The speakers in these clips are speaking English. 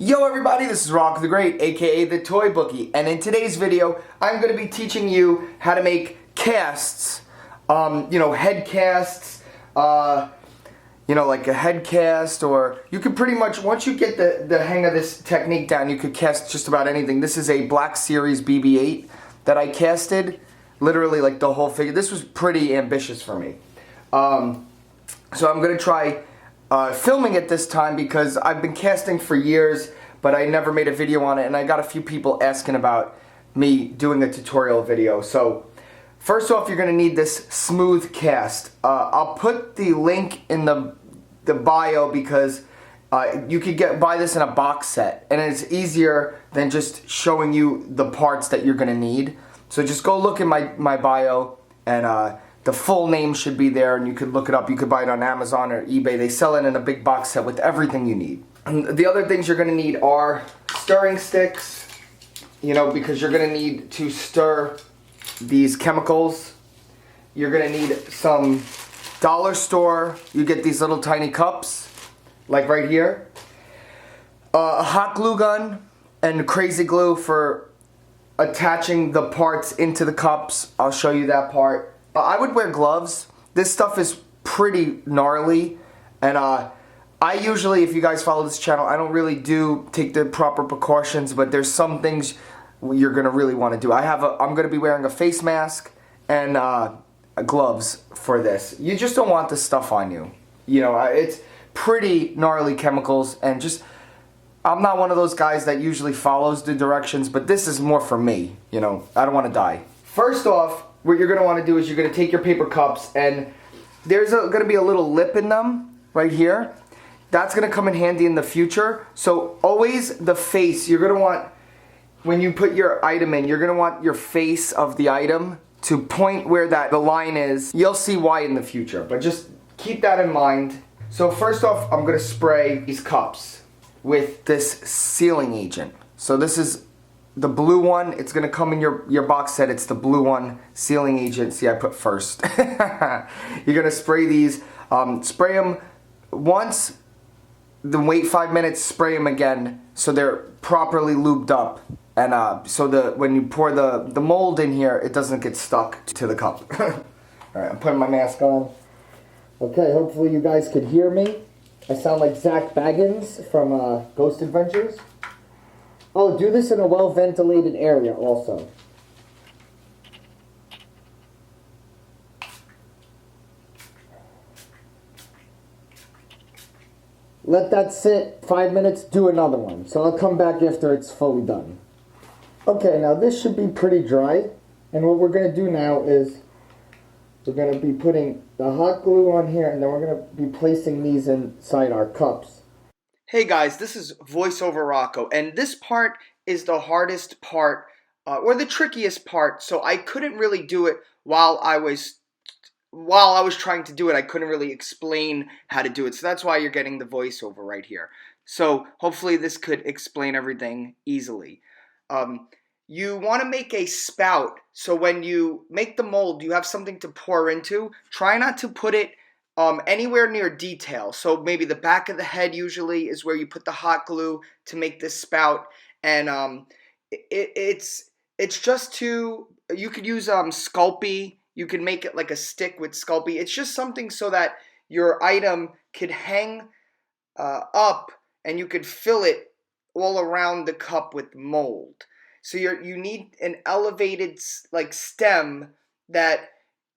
Yo everybody, this is Rock the Great, aka the Toy Bookie, and in today's video, I'm going to be teaching you how to make casts, head casts, like a head cast, or you could pretty much, once you get the hang of this technique down, you could cast just about anything. This is a Black Series BB-8 that I casted, literally like the whole figure. This was pretty ambitious for me. So I'm going to try filming it this time because I've been casting for years, but I never made a video on it, and I got a few people asking about me doing a tutorial video. So first off, you're going to need this smooth cast. I'll put the link in the bio because you could buy this in a box set, and it's easier than just showing you the parts that you're going to need. So just go look in my bio, and the full name should be there, and you could look it up. You could buy it on Amazon or eBay. They sell it in a big box set with everything you need. And the other things you're going to need are stirring sticks, because you're going to need to stir these chemicals. You're going to need some dollar store. You get these little tiny cups, like right here. A hot glue gun and crazy glue for attaching the parts into the cups. I'll show you that part. I would wear gloves. This stuff is pretty gnarly, and I usually, if you guys follow this channel, I don't really take the proper precautions, but there's some things you're gonna really want to do. I'm gonna be wearing a face mask and gloves for this. You just don't want this stuff on you. It's pretty gnarly chemicals, and I'm not one of those guys that usually follows the directions, but this is more for me. I don't want to die. First off, what you're going to want to do is you're going to take your paper cups, and there's going to be a little lip in them right here. That's going to come in handy in the future. So always the face, you're going to want, when you put your item in, you're going to want your face of the item to point where the line is. You'll see why in the future, but just keep that in mind. So first off, I'm going to spray these cups with this sealing agent. So this is the blue one. It's going to come in your box set. It's the blue one, sealing agent. See, I put first. You're going to spray these. Spray them once, then wait 5 minutes, spray them again so they're properly lubed up. And so when you pour the mold in here, it doesn't get stuck to the cup. Alright, I'm putting my mask on. Okay, hopefully you guys could hear me. I sound like Zach Baggins from Ghost Adventures. Oh, do this in a well-ventilated area also. Let that sit 5 minutes, do another one. So I'll come back after it's fully done. Okay, now this should be pretty dry. And what we're going to do now is we're going to be putting the hot glue on here, and then we're going to be placing these inside our cups. Hey guys, this is VoiceOver Rocco, and this part is the hardest part, or the trickiest part, so I couldn't really do it while I was trying to do it. I couldn't really explain how to do it, so that's why you're getting the voiceover right here. So hopefully this could explain everything easily. You want to make a spout, so when you make the mold, you have something to pour into. Try not to put it anywhere near detail. So maybe the back of the head usually is where you put the hot glue to make this spout. And it's just you could use Sculpey. You could make it like a stick with Sculpey. It's just something so that your item could hang up, and you could fill it all around the cup with mold. So you need an elevated like stem that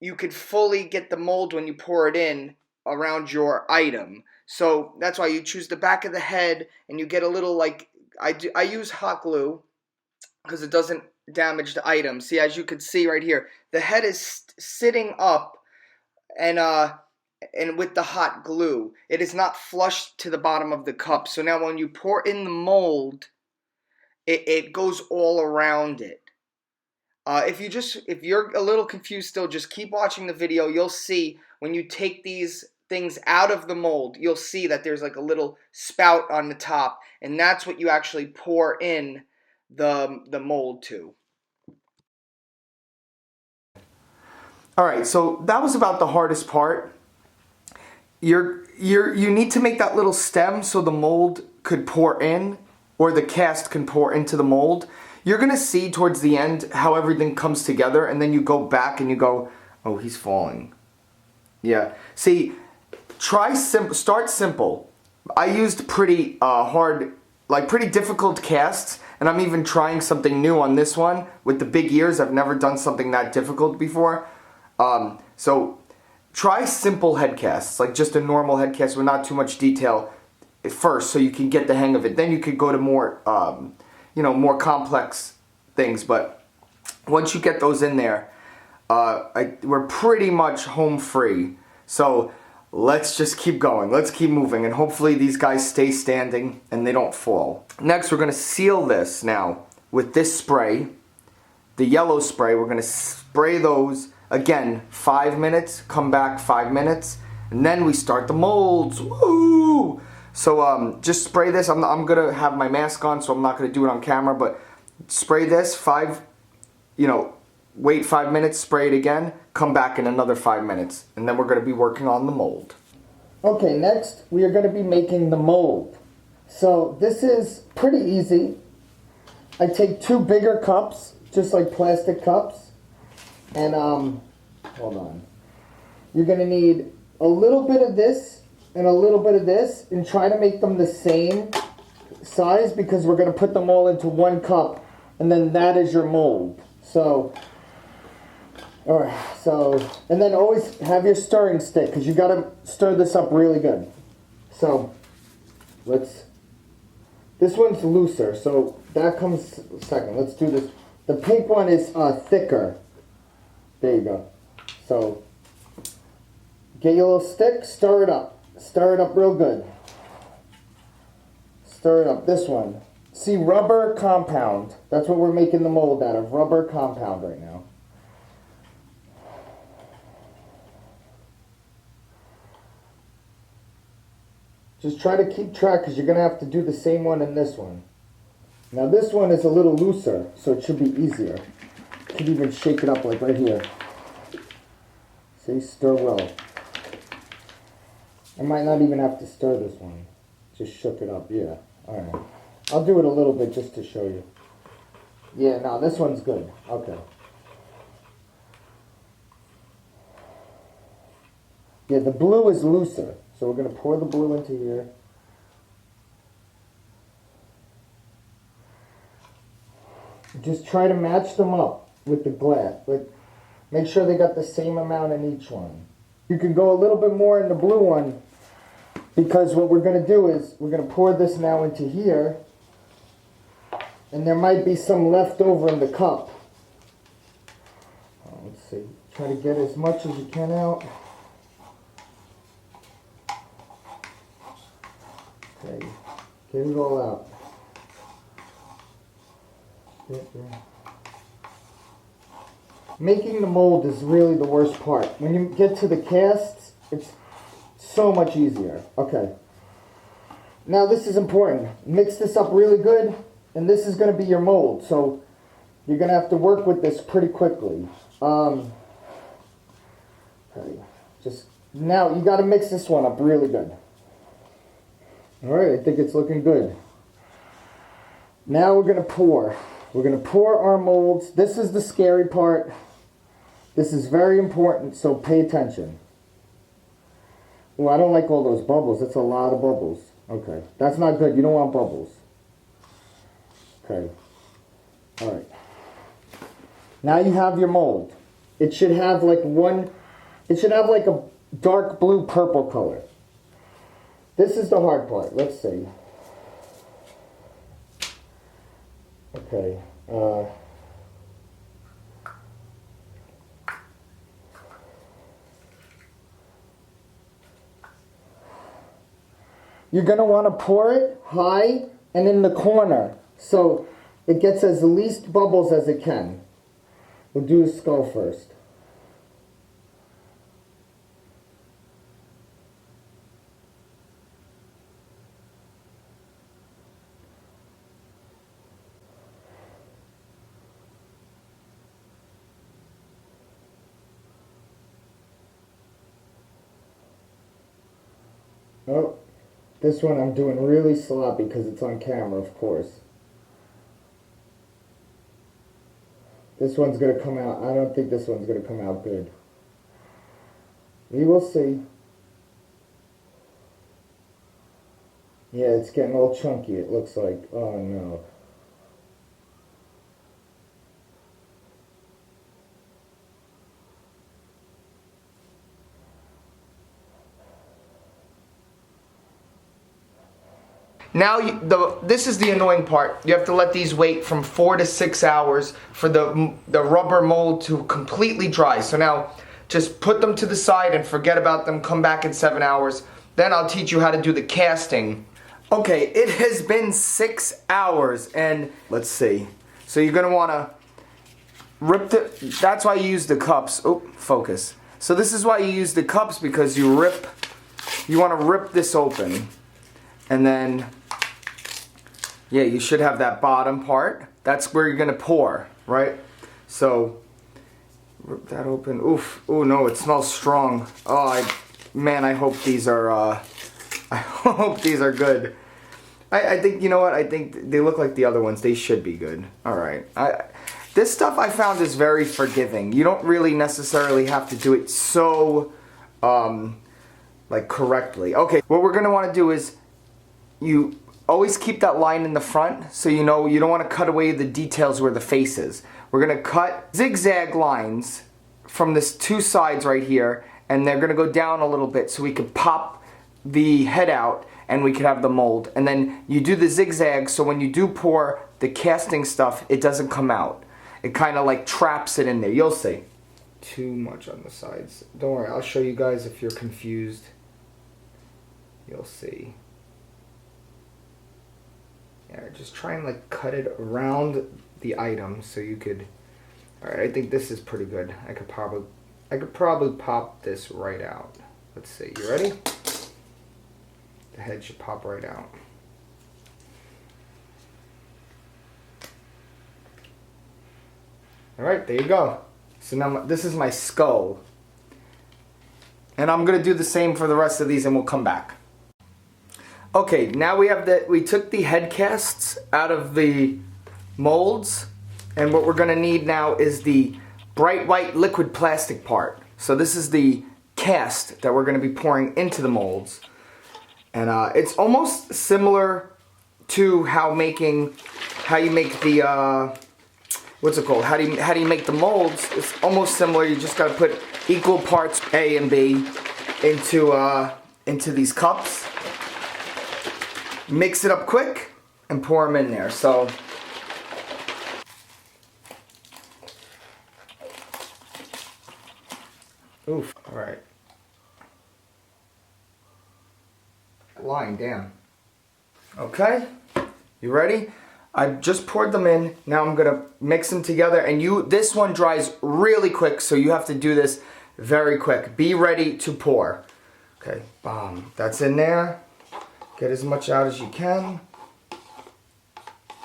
you could fully get the mold when you pour it in around your item. So that's why you choose the back of the head, and you get a little, like, I use hot glue because it doesn't damage the item. See, as you can see right here, the head is sitting up, and with the hot glue, it is not flush to the bottom of the cup. So now when you pour in the mold, it goes all around it. If you're a little confused still, just keep watching the video. You'll see when you take these things out of the mold, you'll see that there's like a little spout on the top, and that's what you actually pour in the mold to. Alright, so that was about the hardest part. You need to make that little stem so the mold could pour in, or the cast can pour into the mold, you're gonna see towards the end how everything comes together, and then you go back and you go, oh, he's falling. Yeah, see, start simple. I used pretty hard, like pretty difficult casts, and I'm even trying something new on this one with the big ears. I've never done something that difficult before. So try simple head casts, like just a normal head cast with not too much detail at first, so you can get the hang of it. Then you could go to more, more complex things. But once you get those in there, we're pretty much home free. So let's just keep going. Let's keep moving, and hopefully these guys stay standing and they don't fall. Next, we're gonna seal this now with this spray, the yellow spray. We're gonna spray those again 5 minutes, come back 5 minutes, and then we start the molds. Woo! So just spray this. I'm gonna have my mask on, so I'm not gonna do it on camera, but spray this wait 5 minutes, spray it again, come back in another 5 minutes, and then we're going to be working on the mold. Okay, next we are going to be making the mold. So this is pretty easy. I take 2 bigger cups, just like plastic cups, and hold on. You're going to need a little bit of this and a little bit of this, and try to make them the same size, because we're going to put them all into 1 cup, and then that is your mold. So, alright, and then always have your stirring stick, because you got to stir this up really good. So, this one's looser, so that comes second. Let's do this. The pink one is thicker. There you go. So, get your little stick, stir it up. Stir it up real good. Stir it up. This one. See, rubber compound. That's what we're making the mold out of. Rubber compound right now. Just try to keep track, because you're going to have to do the same one in this one. Now this one is a little looser, so it should be easier. You could even shake it up like right here. See, stir well. I might not even have to stir this one. Just shook it up, yeah. Alright. I'll do it a little bit just to show you. Yeah, no, this one's good. Okay. Yeah, the blue is looser. So we're going to pour the blue into here. Just try to match them up with the glass. Like, make sure they got the same amount in each one. You can go a little bit more in the blue one, because what we're going to do is we're going to pour this now into here, and there might be some left over in the cup. Let's see. Try to get as much as you can out. Okay. Get it all out. Making the mold is really the worst part. When you get to the casts, it's so much easier. Okay. Now this is important. Mix this up really good, and this is going to be your mold. So you're going to have to work with this pretty quickly. Okay. Just now you got to mix this one up really good. All right, I think it's looking good. Now we're going to pour. We're going to pour our molds. This is the scary part. This is very important, so pay attention. Oh, I don't like all those bubbles. That's a lot of bubbles. Okay, that's not good. You don't want bubbles. Okay. All right. Now you have your mold. It should have like a dark blue purple color. This is the hard part. Let's see. Okay. You're going to want to pour it high and in the corner, so it gets as least bubbles as it can. We'll do the skull first. Oh, This one I'm doing really sloppy because it's on camera, of course. This one's going to come out. I don't think this one's going to come out good. We will see. Yeah, it's getting all chunky, it looks like. Oh no. Now, this is the annoying part. You have to let these wait from 4 to 6 hours for the rubber mold to completely dry. So now, just put them to the side and forget about them. Come back in 7 hours. Then I'll teach you how to do the casting. Okay, it has been 6 hours, and let's see. So you're gonna wanna rip that's why you use the cups. Oh, focus. So this is why you use the cups, because you wanna rip this open. And then, yeah, you should have that bottom part. That's where you're gonna pour, right? So, rip that open. Oof, oh no, it smells strong. Oh, man, I hope these are, I hope these are good. I think, you know what, I think they look like the other ones. They should be good. All right. This stuff I found is very forgiving. You don't really necessarily have to do it so, like, correctly. Okay, what we're gonna wanna do is, you always keep that line in the front, so you know you don't want to cut away the details where the face is. We're going to cut zigzag lines from this 2 sides right here, and they're going to go down a little bit so we could pop the head out and we could have the mold. And then you do the zigzag so when you do pour the casting stuff, it doesn't come out. It kind of like traps it in there. You'll see. Too much on the sides. Don't worry, I'll show you guys if you're confused. You'll see. Yeah, just try and like cut it around the item so you could. All right, I think this is pretty good. I could probably pop this right out. Let's see. You ready? The head should pop right out. All right, there you go. So now this is my skull, and I'm gonna do the same for the rest of these, and we'll come back. Okay, now we took the head casts out of the molds, and what we're gonna need now is the bright white liquid plastic part. So this is the cast that we're gonna be pouring into the molds. And it's almost similar to how you make the, what's it called? How do you make the molds? It's almost similar. You just gotta put equal parts A and B into these cups. Mix it up quick and pour them in there. So, oof, all right. Lying down. Okay, you ready? I just poured them in. Now I'm gonna mix them together, and this one dries really quick, so you have to do this very quick. Be ready to pour. Okay, boom, that's in there. Get as much out as you can.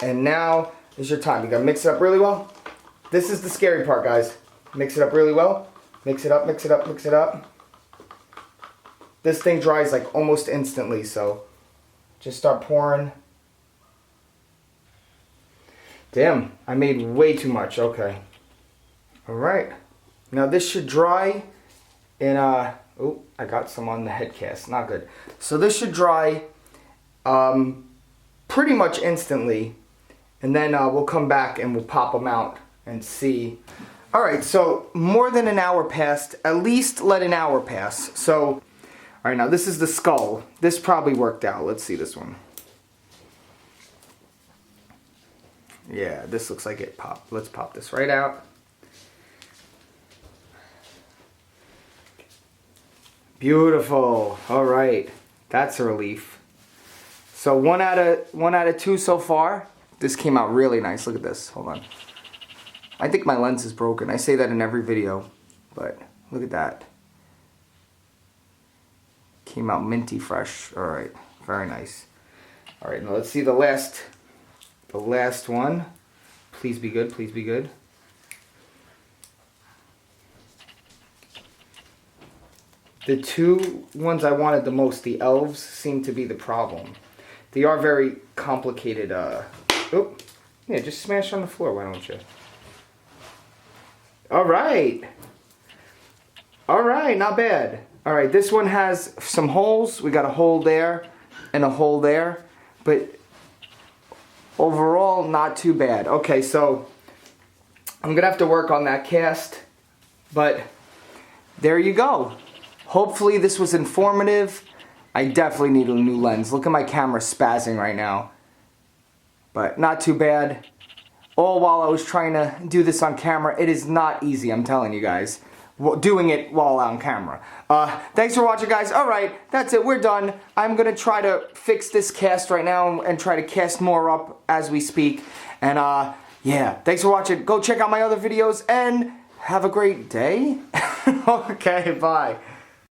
And now is your time. You gotta mix it up really well. This is the scary part, guys. Mix it up really well. Mix it up, mix it up, mix it up. This thing dries like almost instantly, so just start pouring. Damn, I made way too much. Okay. All right. Now this should dry in oh, I got some on the head cast. Not good. So this should dry pretty much instantly, and then we'll come back and we'll pop them out and see. All right, so more than an hour passed. At least let an hour pass. So, all right, now this is the skull. This probably worked out. Let's see this one. Yeah, this looks like it popped. Let's pop this right out. Beautiful. All right, that's a relief. So one out of 2 so far. This came out really nice. Look at this. Hold on. I think my lens is broken. I say that in every video, but look at that. Came out minty fresh. All right, very nice. All right, now let's see the last one. Please be good. Please be good. the two ones I wanted the most, the elves, seem to be the problem. They are very complicated. Oh, yeah, just smash on the floor, why don't you? Alright. Alright, not bad. Alright, this one has some holes. We got a hole there and a hole there. But overall, not too bad. Okay, so I'm going to have to work on that cast. But there you go. Hopefully this was informative. I definitely need a new lens. Look at my camera spazzing right now. But not too bad. All while I was trying to do this on camera. It is not easy, I'm telling you guys. Doing it while on camera. Thanks for watching, guys. Alright, that's it. We're done. I'm going to try to fix this cast right now and try to cast more up as we speak. And yeah, thanks for watching. Go check out my other videos and have a great day. Okay, bye.